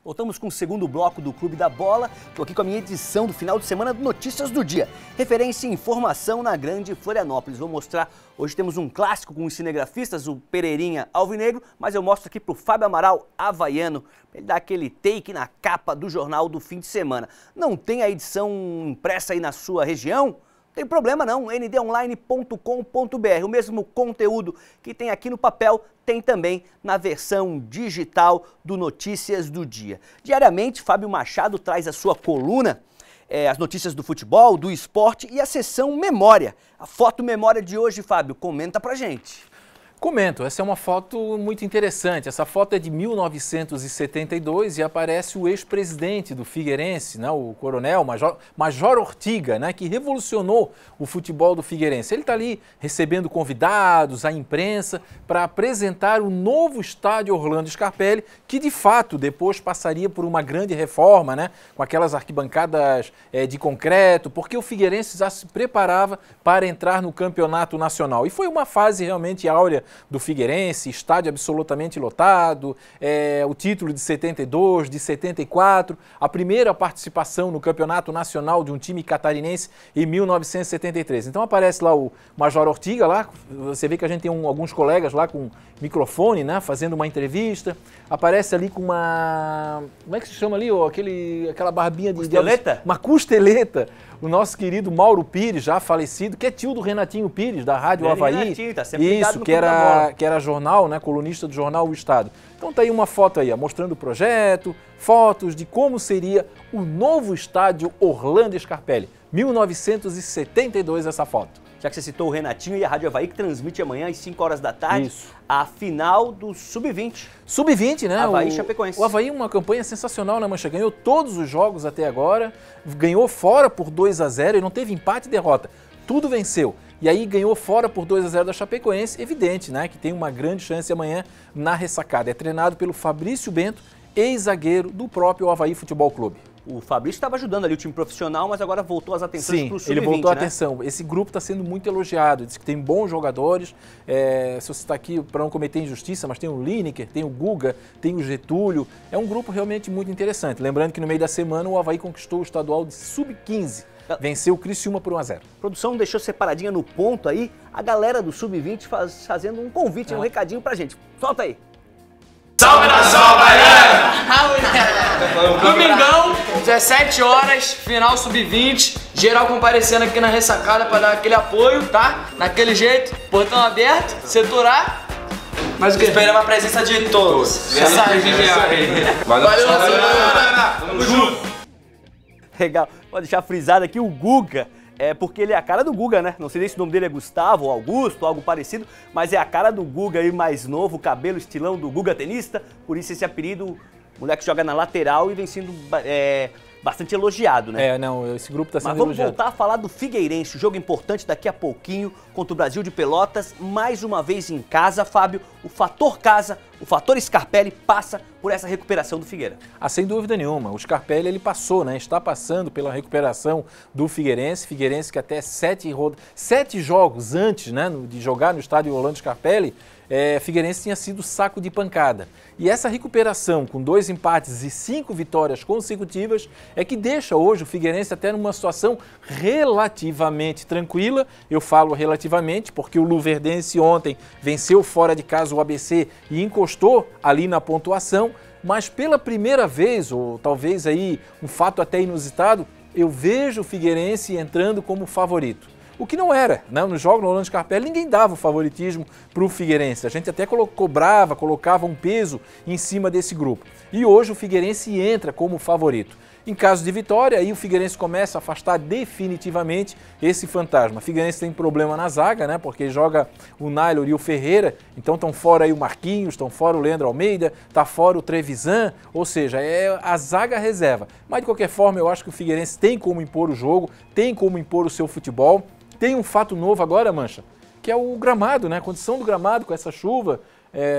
Voltamos com o segundo bloco do Clube da Bola. Estou aqui com a minha edição do final de semana do Notícias do Dia. Referência e informação na Grande Florianópolis. Vou mostrar, hoje temos um clássico com os cinegrafistas, o Pereirinha Alvinegro, mas eu mostro aqui para o Fábio Amaral Havaiano, ele dá aquele take na capa do jornal do fim de semana. Não tem a edição impressa aí na sua região? Não tem problema não, ndonline.com.br, o mesmo conteúdo que tem aqui no papel, tem também na versão digital do Notícias do Dia. Diariamente, Fábio Machado traz a sua coluna, as notícias do futebol, do esporte e a sessão Memória. A foto Memória de hoje, Fábio, comenta pra gente. Comento, essa é uma foto muito interessante. Essa foto é de 1972 e aparece o ex-presidente do Figueirense, né, o coronel Major Ortiga, né, que revolucionou o futebol do Figueirense. Ele está ali recebendo convidados, a imprensa, para apresentar o novo estádio Orlando Scarpelli, que de fato depois passaria por uma grande reforma, né, com aquelas arquibancadas de concreto, porque o Figueirense já se preparava para entrar no campeonato nacional. E foi uma fase realmente áurea do Figueirense, estádio absolutamente lotado, o título de 72, de 74, a primeira participação no campeonato nacional de um time catarinense em 1973. Então aparece lá o Major Ortiga, lá, você vê que a gente tem alguns colegas lá com microfone, né, fazendo uma entrevista, aparece ali com uma, como é que se chama ali, aquela barbinha de... Costeleta? Uma costeleta. O nosso querido Mauro Pires, já falecido, que é tio do Renatinho Pires, da Rádio Avaí. Renatinho, tá sempre ligado isso, no que era jornal, né, colunista do jornal O Estado. Então tá aí uma foto aí, ó, mostrando o projeto, fotos de como seria o novo estádio Orlando Scarpelli. 1972 essa foto. Já que você citou o Renatinho e a Rádio Avaí, que transmite amanhã às 5 horas da tarde, isso, a final do Sub-20. Sub-20, né? Avaí Chapecoense. O Avaí, uma campanha sensacional, né, Mancha? Ganhou todos os jogos até agora, ganhou fora por 2-0 e não teve empate e derrota. Tudo venceu. E aí ganhou fora por 2-0 da Chapecoense, evidente, né, que tem uma grande chance amanhã na ressacada. É treinado pelo Fabrício Bento, ex-zagueiro do próprio Avaí Futebol Clube. O Fabrício estava ajudando ali o time profissional, mas agora voltou as atenções para o Sub-20, ele voltou a né? atenção. Esse grupo está sendo muito elogiado, diz que tem bons jogadores. Se você está aqui para não cometer injustiça, mas tem o Lineker, tem o Guga, tem o Getúlio. É um grupo realmente muito interessante. Lembrando que no meio da semana o Avaí conquistou o estadual de Sub-15. Venceu o Criciúma por 1-0. A produção deixou separadinha no ponto aí, a galera do Sub-20 fazendo um convite, um recadinho pra gente. Solta aí! Salve nação havaiana! Domingão, 17 horas, final Sub-20, geral comparecendo aqui na ressacada para dar aquele apoio, tá? Naquele jeito, portão aberto, setor A. Mas o que? Esperamos a presença de todos. Valeu, galera! Tamo junto! Legal, pode deixar frisado aqui o Guga. Porque ele é a cara do Guga, né? Não sei nem se o nome dele é Gustavo ou Augusto, algo parecido, mas é a cara do Guga aí mais novo, cabelo estilão do Guga tenista, por isso esse apelido, o moleque joga na lateral e vem sendo bastante elogiado, né? Esse grupo tá sendo Mas vamos elogiado. voltar a falar do Figueirense, o jogo importante daqui a pouquinho contra o Brasil de Pelotas, mais uma vez em casa, Fábio, o fator casa, o fator Scarpelli passa por essa recuperação do Figueira. Sem dúvida nenhuma, o Scarpelli ele passou, né? Está passando pela recuperação do Figueirense que até 7 jogos antes, né, de jogar no estádio Orlando Scarpelli, Figueirense tinha sido saco de pancada. E essa recuperação com 2 empates e 5 vitórias consecutivas é que deixa hoje o Figueirense até numa situação relativamente tranquila. Eu falo relativamente porque o Luverdense ontem venceu fora de casa o ABC e encostou ali na pontuação, mas pela primeira vez, ou talvez aí um fato até inusitado, eu vejo o Figueirense entrando como favorito. O que não era, né? No jogo no Orlando Scarpelli ninguém dava o favoritismo para o Figueirense. A gente até colocava um peso em cima desse grupo. E hoje o Figueirense entra como favorito. Em caso de vitória, aí o Figueirense começa a afastar definitivamente esse fantasma. O Figueirense tem problema na zaga, né? Porque joga o Naylor e o Ferreira, então estão fora aí o Marquinhos, estão fora o Leandro Almeida, está fora o Trevisan, ou seja, é a zaga reserva. Mas de qualquer forma, eu acho que o Figueirense tem como impor o jogo, tem como impor o seu futebol. Tem um fato novo agora, Mancha, que é o gramado, né? A condição do gramado com essa chuva.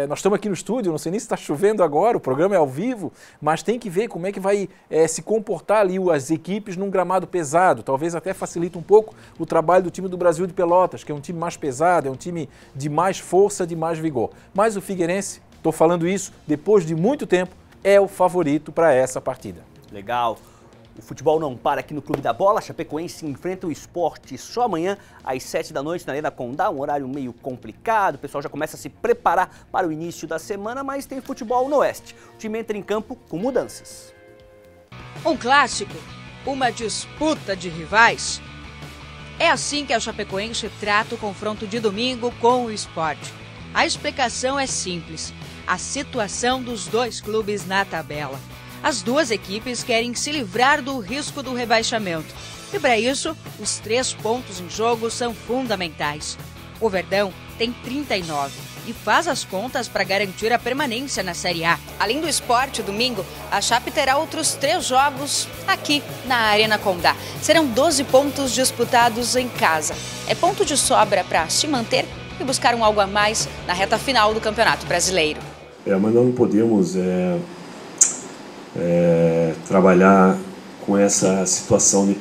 Nós estamos aqui no estúdio, não sei nem se está chovendo agora, o programa é ao vivo, mas tem que ver como é que vai se comportar ali as equipes num gramado pesado. Talvez até facilite um pouco o trabalho do time do Brasil de Pelotas, que é um time mais pesado, é um time de mais força, de mais vigor. Mas o Figueirense, estou falando isso depois de muito tempo, é o favorito para essa partida. Legal. O futebol não para aqui no Clube da Bola. A Chapecoense enfrenta o Sport só amanhã, às 7 da noite, na Arena Condá. Um horário meio complicado. O pessoal já começa a se preparar para o início da semana, mas tem futebol no Oeste. O time entra em campo com mudanças. Um clássico, uma disputa de rivais. É assim que a Chapecoense trata o confronto de domingo com o Sport. A explicação é simples. A situação dos dois clubes na tabela. As duas equipes querem se livrar do risco do rebaixamento. E para isso, os 3 pontos em jogo são fundamentais. O Verdão tem 39 e faz as contas para garantir a permanência na Série A. Além do Sport, domingo, a Chape terá outros 3 jogos aqui na Arena Condá. Serão 12 pontos disputados em casa. É ponto de sobra para se manter e buscar um algo a mais na reta final do Campeonato Brasileiro. Mas nós não podemos trabalhar com essa situação de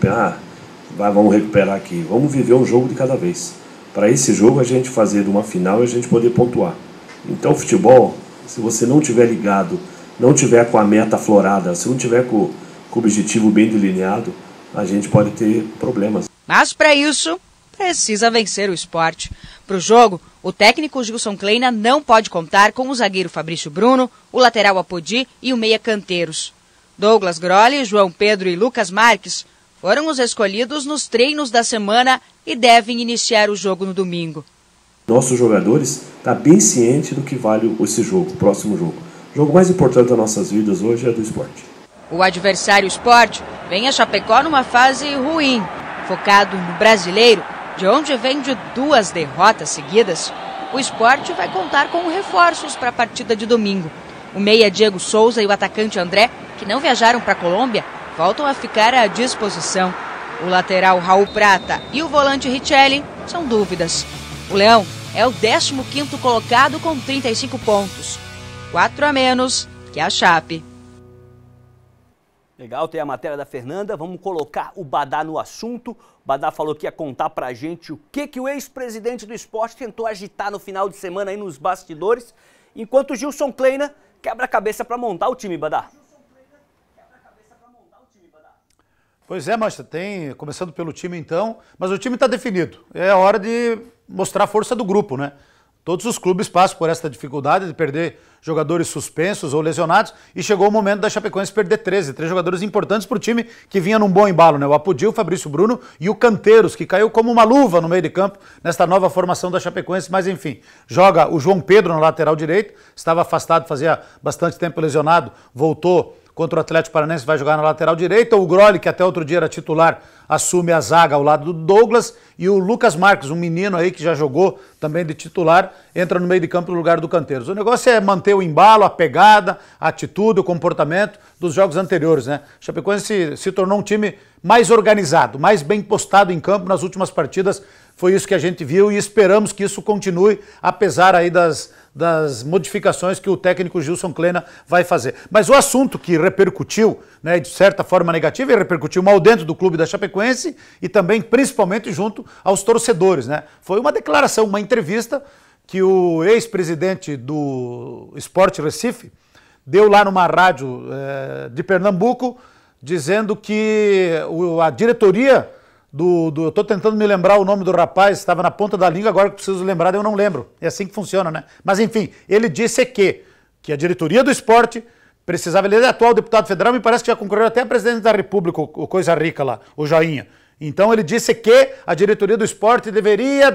vamos recuperar aqui. Vamos viver um jogo de cada vez. Para esse jogo a gente fazer de uma final e a gente poder pontuar. Então o futebol, se você não tiver ligado, não tiver com a meta aflorada, se não tiver com o objetivo bem delineado, a gente pode ter problemas. Mas para isso, precisa vencer o Sport. Para o jogo, o técnico Gilson Kleina não pode contar com o zagueiro Fabrício Bruno, o lateral Apodi e o meia Canteiros. Douglas Grolli, João Pedro e Lucas Marques foram os escolhidos nos treinos da semana e devem iniciar o jogo no domingo. Nossos jogadores estão bem cientes do que vale esse jogo, o próximo jogo. O jogo mais importante das nossas vidas hoje é do Sport. O adversário Sport vem a Chapecó numa fase ruim, focado no Brasileiro, de onde vem de 2 derrotas seguidas. O Sport vai contar com reforços para a partida de domingo. O meia Diego Souza e o atacante André, que não viajaram para a Colômbia, voltam a ficar à disposição. O lateral Raul Prata e o volante Richelli são dúvidas. O Leão é o 15º colocado com 35 pontos, 4 a menos que a Chape. Legal, tem a matéria da Fernanda. Vamos colocar o Badá no assunto. O Badá falou que ia contar pra gente o que o ex-presidente do Sport tentou agitar no final de semana aí nos bastidores, enquanto o Gilson Kleina quebra a cabeça para montar o time, Badá. Pois é, Mancha, começando pelo time então, mas o time está definido. É a hora de mostrar a força do grupo, né? Todos os clubes passam por essa dificuldade de perder jogadores suspensos ou lesionados e chegou o momento da Chapecoense perder 3 jogadores importantes para o time que vinha num bom embalo, né? O Apodi, o Fabrício Bruno e o Canteiros, que caiu como uma luva no meio de campo nesta nova formação da Chapecoense, mas enfim, joga o João Pedro na lateral direito, estava afastado, fazia bastante tempo lesionado, voltou contra o Atlético Paranaense, vai jogar na lateral direita. O Grolli, que até outro dia era titular, assume a zaga ao lado do Douglas. E o Lucas Marques, um menino aí que já jogou também de titular, entra no meio de campo no lugar do Canteiros. O negócio é manter o embalo, a pegada, a atitude, o comportamento dos jogos anteriores, né? O Chapecoense se tornou um time mais organizado, mais bem postado em campo nas últimas partidas. Foi isso que a gente viu e esperamos que isso continue, apesar aí das modificações que o técnico Gilson Kleina vai fazer. Mas o assunto que repercutiu, né, de certa forma negativa, e repercutiu mal dentro do clube da Chapecoense e também, principalmente, junto aos torcedores, né? Foi uma declaração, uma entrevista que o ex-presidente do Sport Recife deu lá numa rádio de Pernambuco, dizendo que a diretoria eu tô tentando me lembrar o nome do rapaz, estava na ponta da língua, agora que preciso lembrar, eu não lembro. É assim que funciona, né? Mas enfim, ele disse que a diretoria do Sport precisava, ele é atual deputado federal, me parece que já concorreu até a presidente da República, o Coisa Rica lá, o Joinha. Então ele disse que a diretoria do Sport deveria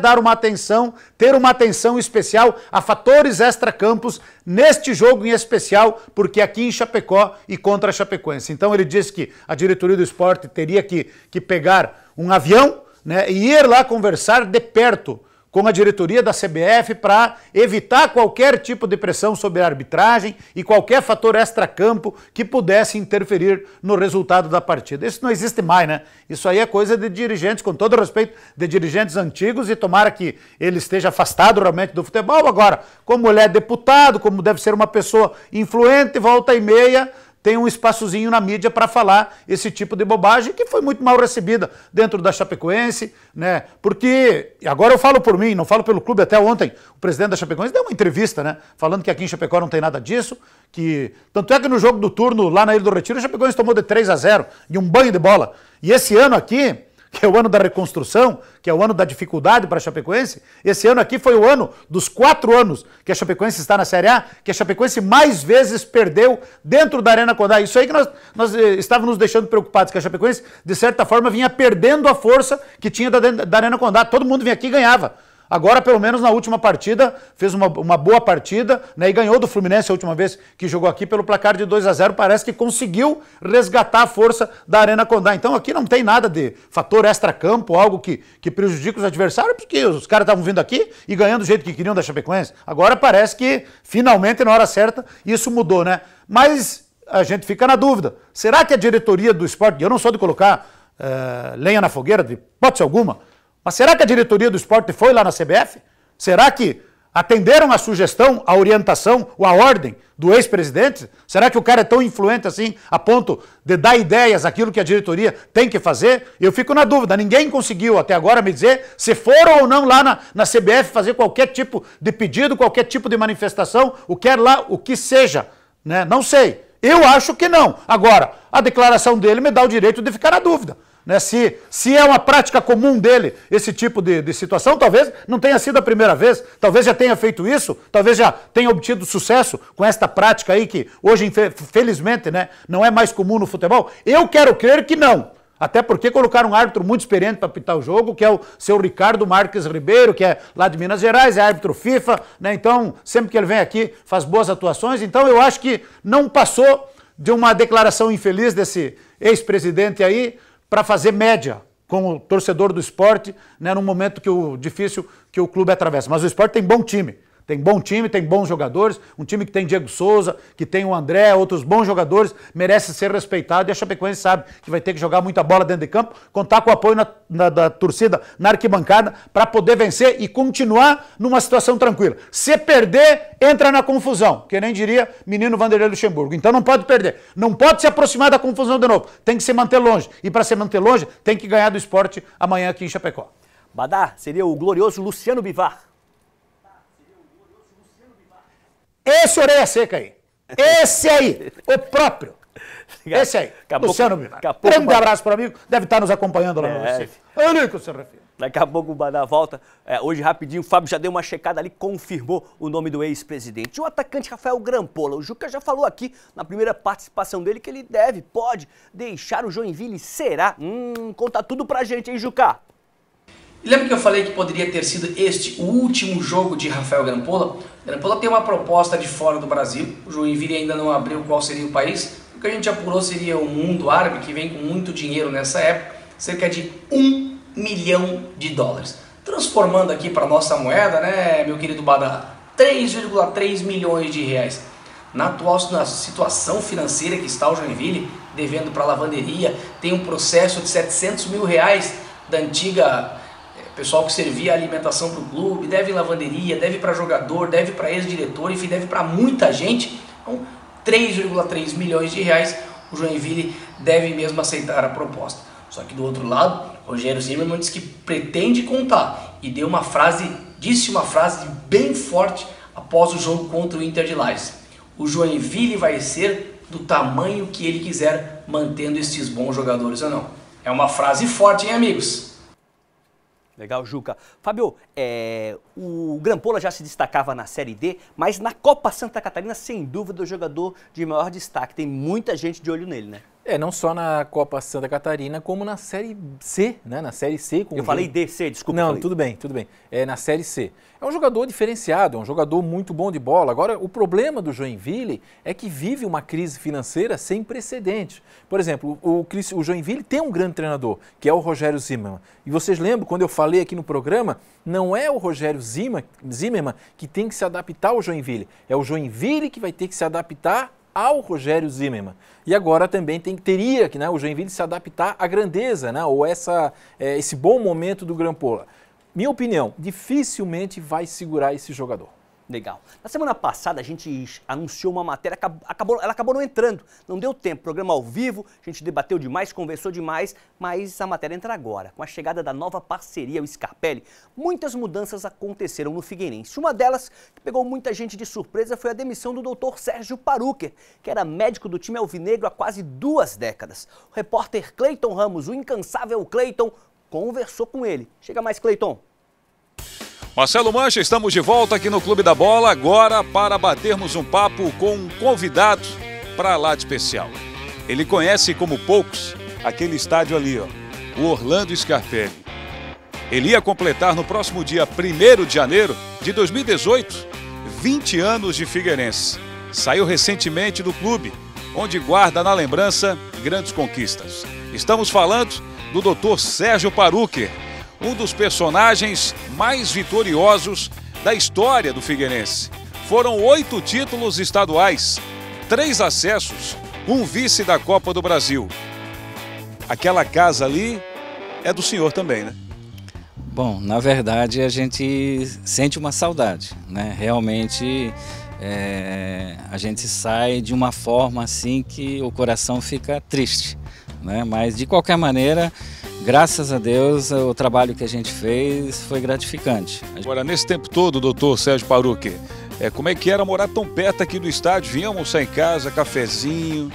ter uma atenção especial a fatores extracampos neste jogo em especial, porque aqui em Chapecó e contra a Chapecoense. Então ele disse que a diretoria do Sport teria que pegar um avião, né, e ir lá conversar de perto com a diretoria da CBF para evitar qualquer tipo de pressão sobre a arbitragem e qualquer fator extracampo que pudesse interferir no resultado da partida. Isso não existe mais, né? Isso aí é coisa de dirigentes, com todo respeito, de dirigentes antigos, e tomara que ele esteja afastado realmente do futebol. Agora, como ele é deputado, como deve ser uma pessoa influente, volta e meia, tem um espaçozinho na mídia para falar esse tipo de bobagem que foi muito mal recebida dentro da Chapecoense, né? Porque, agora eu falo por mim, não falo pelo clube, até ontem o presidente da Chapecoense deu uma entrevista, né? Falando que aqui em Chapecó não tem nada disso, que tanto é que no jogo do turno lá na Ilha do Retiro, a Chapecoense tomou de 3-0 e um banho de bola. E esse ano aqui, que é o ano da reconstrução, que é o ano da dificuldade para a Chapecoense, esse ano aqui foi o ano dos 4 anos que a Chapecoense está na Série A, que a Chapecoense mais vezes perdeu dentro da Arena Condá. Isso aí que nós estávamos nos deixando preocupados, que a Chapecoense, de certa forma, vinha perdendo a força que tinha da Arena Condá. Todo mundo vinha aqui e ganhava. Agora, pelo menos na última partida, fez uma boa partida, né, e ganhou do Fluminense a última vez que jogou aqui pelo placar de 2-0. Parece que conseguiu resgatar a força da Arena Condá. Então aqui não tem nada de fator extra-campo, algo que prejudica os adversários, porque os caras estavam vindo aqui e ganhando do jeito que queriam da Chapecoense. Agora parece que, finalmente, na hora certa, isso mudou, né? Mas a gente fica na dúvida. Será que a diretoria do esporte, eu não sou de colocar lenha na fogueira, de hipótese alguma, mas será que a diretoria do esporte foi lá na CBF? Será que atenderam a sugestão, a orientação ou a ordem do ex-presidente? Será que o cara é tão influente assim a ponto de dar ideias àquilo que a diretoria tem que fazer? Eu fico na dúvida. Ninguém conseguiu até agora me dizer se foram ou não lá na CBF fazer qualquer tipo de pedido, qualquer tipo de manifestação, o que seja, né? Não sei. Eu acho que não. Agora, a declaração dele me dá o direito de ficar na dúvida. Né? Se é uma prática comum dele, esse tipo de situação, talvez não tenha sido a primeira vez, talvez já tenha feito isso, talvez já tenha obtido sucesso com esta prática aí que hoje, felizmente, né, não é mais comum no futebol. Eu quero crer que não, até porque colocaram um árbitro muito experiente para apitar o jogo, que é o seu Ricardo Marques Ribeiro, que é lá de Minas Gerais, é árbitro FIFA, né? Então sempre que ele vem aqui faz boas atuações, então eu acho que não passou de uma declaração infeliz desse ex-presidente aí, para fazer média com o torcedor do esporte, né, num momento difícil que o clube atravessa. Mas o esporte tem bom time, tem bons jogadores, um time que tem Diego Souza, que tem o André, outros bons jogadores, merece ser respeitado e a Chapecoense sabe que vai ter que jogar muita bola dentro de campo, contar com o apoio da torcida na arquibancada para poder vencer e continuar numa situação tranquila. Se perder, entra na confusão, que nem diria menino Vanderlei Luxemburgo. Então não pode perder, não pode se aproximar da confusão de novo, tem que se manter longe. E para se manter longe, tem que ganhar do esporte amanhã aqui em Chapecó. Badá, seria o glorioso Luciano Bivar. Esse orelha seca aí. Esse aí, o próprio. Esse aí, Luciano Bivar. Grande abraço para o amigo, deve estar nos acompanhando lá no Recife. Ali que você refere. Daqui a pouco o Badá volta. Hoje, rapidinho, o Fábio já deu uma checada ali, confirmou o nome do ex-presidente. O atacante Rafael Grampola. O Juca já falou aqui na primeira participação dele que ele pode deixar o Joinville. Será? Conta tudo pra gente, hein, Juca? Lembra que eu falei que poderia ter sido este o último jogo de Rafael Grampola? Grampola tem uma proposta de fora do Brasil, o Joinville ainda não abriu qual seria o país. O que a gente apurou seria o mundo árabe, que vem com muito dinheiro nessa época, cerca de $1 milhão. Transformando aqui para nossa moeda, né, meu querido Badá, 3,3 milhões de reais. Na atual situação financeira que está o Joinville, devendo para a lavanderia, tem um processo de R$700 mil da antiga... pessoal que servia a alimentação para o clube, deve em lavanderia, deve para jogador, deve para ex-diretor, enfim, deve para muita gente. Então, 3,3 milhões de reais, o Joinville deve mesmo aceitar a proposta. Só que do outro lado, Rogério Zimmermann disse que pretende contar e disse uma frase bem forte após o jogo contra o Inter de Lages. O Joinville vai ser do tamanho que ele quiser, mantendo estes bons jogadores ou não. É uma frase forte, hein, amigos? Legal, Juca. Fábio, o Grampola já se destacava na Série D, mas na Copa Santa Catarina, sem dúvida, o jogador de maior destaque. Tem muita gente de olho nele, né? Não só na Copa Santa Catarina, como na Série C, né? Na Série C. Eu falei DC, desculpa. Não, tudo bem. É na Série C. É um jogador diferenciado, é um jogador muito bom de bola. Agora, o problema do Joinville é que vive uma crise financeira sem precedentes. Por exemplo, o Joinville tem um grande treinador, que é o Rogério Zimmermann. E vocês lembram, quando eu falei aqui no programa, não é o Rogério Zimmermann que tem que se adaptar ao Joinville. É o Joinville que vai ter que se adaptar ao Rogério Zimmermann. E agora também teria que, né, o Joinville se adaptar à grandeza, né, ou esse bom momento do Grampola. Minha opinião, dificilmente vai segurar esse jogador. Legal. Na semana passada a gente anunciou uma matéria, ela acabou não entrando, não deu tempo, programa ao vivo, a gente debateu demais, conversou demais, mas a matéria entra agora. Com a chegada da nova parceria, o Scarpelli, muitas mudanças aconteceram no Figueirense. Uma delas, que pegou muita gente de surpresa, foi a demissão do Dr. Sérgio Paruker, que era médico do time alvinegro há quase 2 décadas. O repórter Cleiton Ramos, o incansável Cleiton, conversou com ele. Chega mais, Cleiton. Marcelo Mancha, estamos de volta aqui no Clube da Bola, agora para batermos um papo com um convidado para lá de especial. Ele conhece como poucos aquele estádio ali, ó, o Orlando Scarpelli. Ele ia completar no próximo dia 1º de janeiro de 2018, 20 anos de Figueirense. Saiu recentemente do clube, onde guarda na lembrança grandes conquistas. Estamos falando do Dr. Sérgio Paruker, um dos personagens mais vitoriosos da história do Figueirense. Foram 8 títulos estaduais, 3 acessos, 1 vice da Copa do Brasil. Aquela casa ali é do senhor também, né? Bom, na verdade a gente sente uma saudade, né? Realmente a gente sai de uma forma assim que o coração fica triste, né? Mas de qualquer maneira, graças a Deus, o trabalho que a gente fez foi gratificante. Agora, nesse tempo todo, doutor Sérgio Paruker, como é que era morar tão perto aqui do estádio? Vinha almoçar em casa, cafezinho,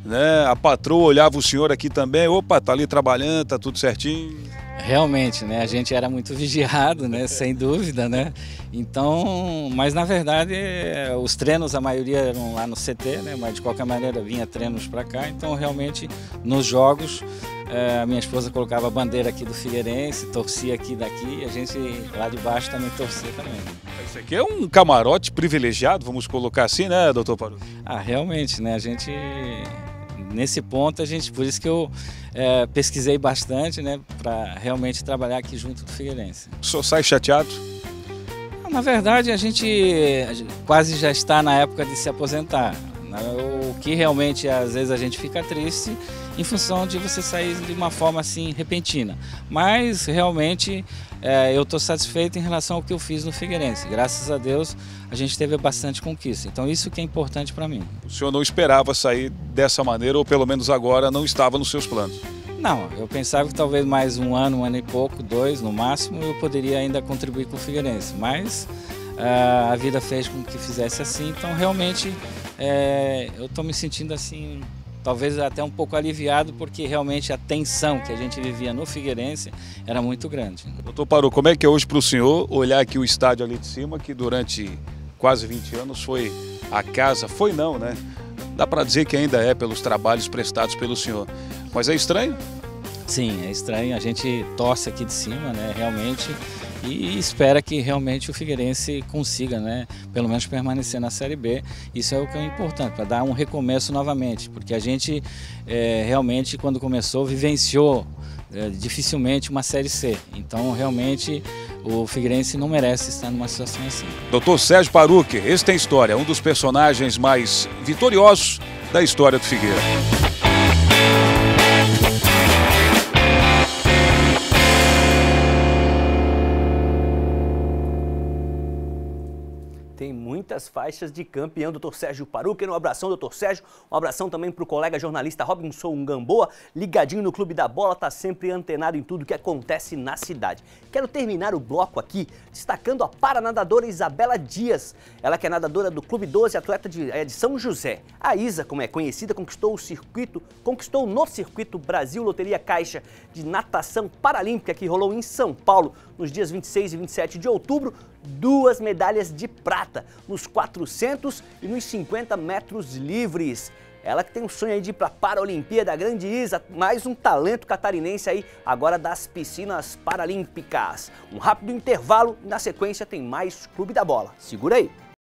né? A patroa olhava o senhor aqui também, opa, tá ali trabalhando, tá tudo certinho. Realmente, né? A gente era muito vigiado, né? Sem dúvida, né? Então, mas na verdade, os treinos, a maioria eram lá no CT, né? Mas de qualquer maneira vinha treinos para cá, então realmente nos jogos a minha esposa colocava a bandeira aqui do Figueirense, torcia aqui daqui, e a gente lá de baixo também torcia também. Isso aqui é um camarote privilegiado, vamos colocar assim, né, doutor Paruker? Ah, realmente, né? A gente, nesse ponto, por isso que eu pesquisei bastante, né? Para realmente trabalhar aqui junto do Figueirense. O senhor sai chateado? Na verdade, a gente quase já está na época de se aposentar. O que realmente às vezes a gente fica triste em função de você sair de uma forma assim repentina. Mas realmente eu estou satisfeito em relação ao que eu fiz no Figueirense. Graças a Deus a gente teve bastante conquista. Então isso que é importante para mim. O senhor não esperava sair dessa maneira, ou pelo menos agora não estava nos seus planos? Não, eu pensava que talvez mais um ano e pouco, 2 no máximo, eu poderia ainda contribuir com o Figueirense. Mas a vida fez com que fizesse assim, então realmente eu estou me sentindo assim, talvez até um pouco aliviado, porque realmente a tensão que a gente vivia no Figueirense era muito grande. Doutor Paruker, como é que é hoje para o senhor olhar aqui o estádio ali de cima, que durante quase 20 anos foi a casa, foi não, né? Dá para dizer que ainda é pelos trabalhos prestados pelo senhor, mas é estranho? Sim, é estranho, a gente torce aqui de cima, né, realmente, e espera que realmente o Figueirense consiga, né, pelo menos permanecer na Série B. Isso é o que é importante, para dar um recomeço novamente, porque a gente realmente, quando começou, vivenciou dificilmente uma Série C. Então, realmente, o Figueirense não merece estar numa situação assim. Doutor Sérgio Paruker, esse tem história, um dos personagens mais vitoriosos da história do Figueira. Tem muitas faixas de campeão, Dr. Sérgio Paruker. Um abração, Dr. Sérgio. Um abração também para o colega jornalista Robinson Gamboa, ligadinho no Clube da Bola, tá sempre antenado em tudo que acontece na cidade. Quero terminar o bloco aqui destacando a paranadadora Isabela Dias. Ela que é nadadora do Clube 12, atleta de São José. A Isa, como é conhecida, conquistou no circuito Brasil Loteria Caixa de natação paralímpica que rolou em São Paulo nos dias 26 e 27 de outubro, 2 medalhas de prata nos 400 e nos 50 metros livres. Ela que tem um sonho aí de ir para a Paralimpíada, a grande Isa, mais um talento catarinense aí, agora das piscinas paralímpicas. Um rápido intervalo e na sequência tem mais Clube da Bola. Segura aí!